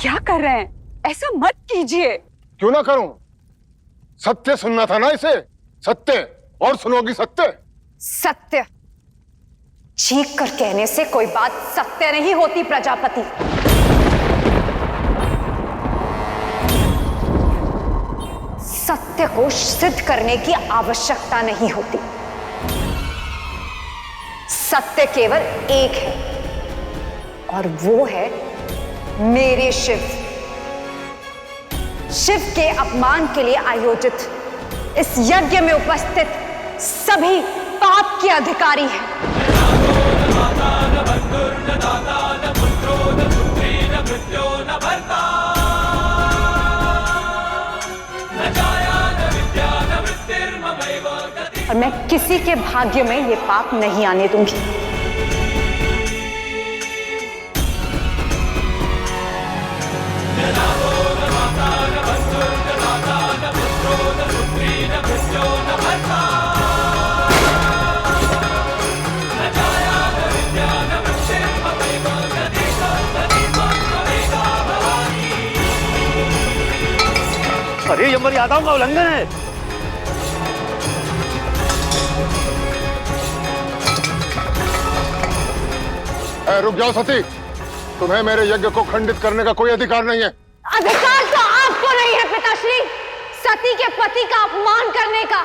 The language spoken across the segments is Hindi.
क्या कर रहे हैं? ऐसा मत कीजिए। क्यों ना करूं? सत्य सुनना था ना इसे। सत्य, और सुनोगी सत्य। सत्य चीख कर कहने से कोई बात सत्य नहीं होती प्रजापति। सत्य को सिद्ध करने की आवश्यकता नहीं होती। सत्य केवल एक है और वो है मेरे शिव। शिव के अपमान के लिए आयोजित इस यज्ञ में उपस्थित सभी पाप के अधिकारी हैं। और मैं किसी के भाग्य में ये पाप नहीं आने दूंगी। अरे ये मर्यादाओं का उल्लंघन है। रुक जाओ सती, तुम्हें मेरे यज्ञ को खंडित करने का कोई अधिकार नहीं है। अधिकार तो आपको नहीं है पिताश्री, सती के पति का अपमान करने का।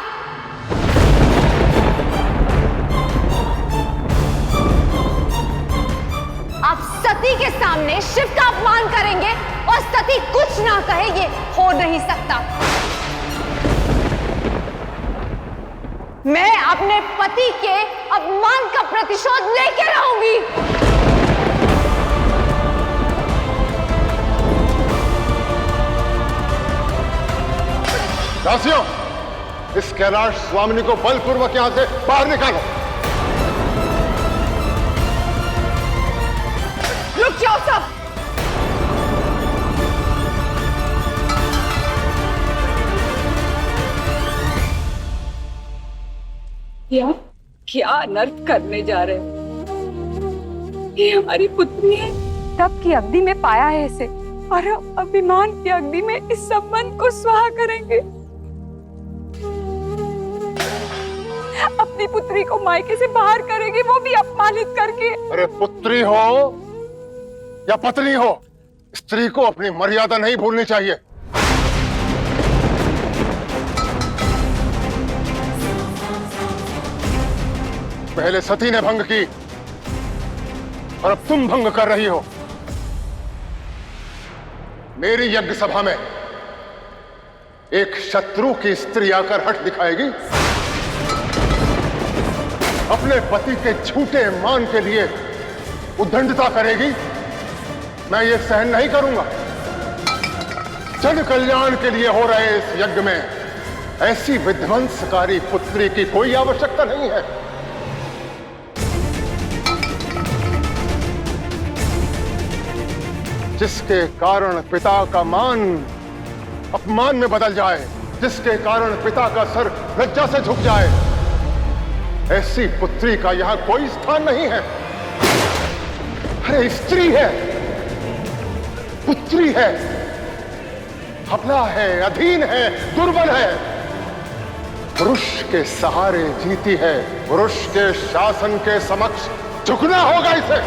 आप सती के सामने शिव का अपमान करेंगे और सती कुछ ना कहे, ये हो नहीं सकता। मैं अपने पति के अपमान का प्रतिशोध लेके रहूंगी। दासियों, इस कैलाश स्वामिनी को बलपूर्वक यहां से बाहर निकालो। रुक जाओ सब। क्या अनर्थ करने जा रहे हैं? ये हमारी पुत्री है, तप की अग्नि में पाया है इसे, और अभिमान की अग्नि में इस संबंध को स्वाहा करेंगे। अपनी पुत्री को मायके से बाहर करेंगे, वो भी अपमानित करके। अरे पुत्री हो या पत्नी हो, स्त्री को अपनी मर्यादा नहीं भूलनी चाहिए। पहले सती ने भंग की और अब तुम भंग कर रही हो। मेरी यज्ञ सभा में एक शत्रु की स्त्री आकर हठ दिखाएगी, अपने पति के झूठे मान के लिए उद्दंडता करेगी। मैं ये सहन नहीं करूंगा। जन कल्याण के लिए हो रहे इस यज्ञ में ऐसी विध्वंसकारी पुत्री की कोई आवश्यकता नहीं है। जिसके कारण पिता का मान अपमान में बदल जाए, जिसके कारण पिता का सर लज्जा से झुक जाए, ऐसी पुत्री का यहां कोई स्थान नहीं है। अरे स्त्री है, पुत्री है, हबला है, अधीन है, दुर्बल है, पुरुष के सहारे जीती है, पुरुष के शासन के समक्ष झुकना होगा इसे।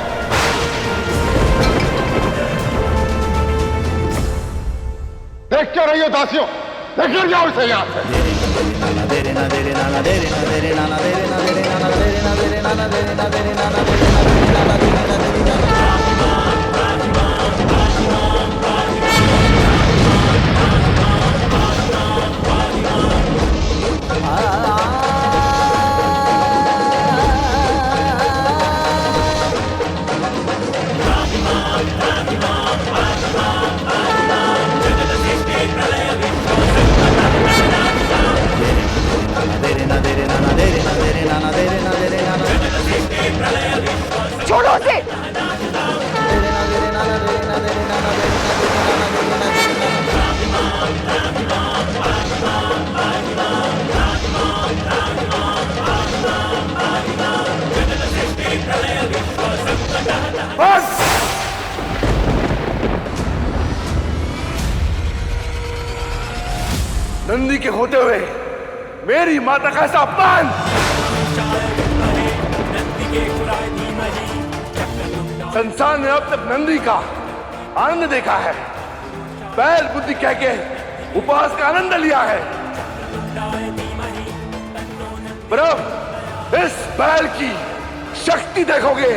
देख क्या रही हो दासियों, लेकर जाओ इसे यहां से। छोड़ो उसे। नंदी के होते हुए मेरी माता का ऐसा अपमान। संसार ने अब तक नंदी का आनंद देखा है, बैल बुद्धि कह के उपवास का आनंद लिया है, पर अब इस बैल की शक्ति देखोगे।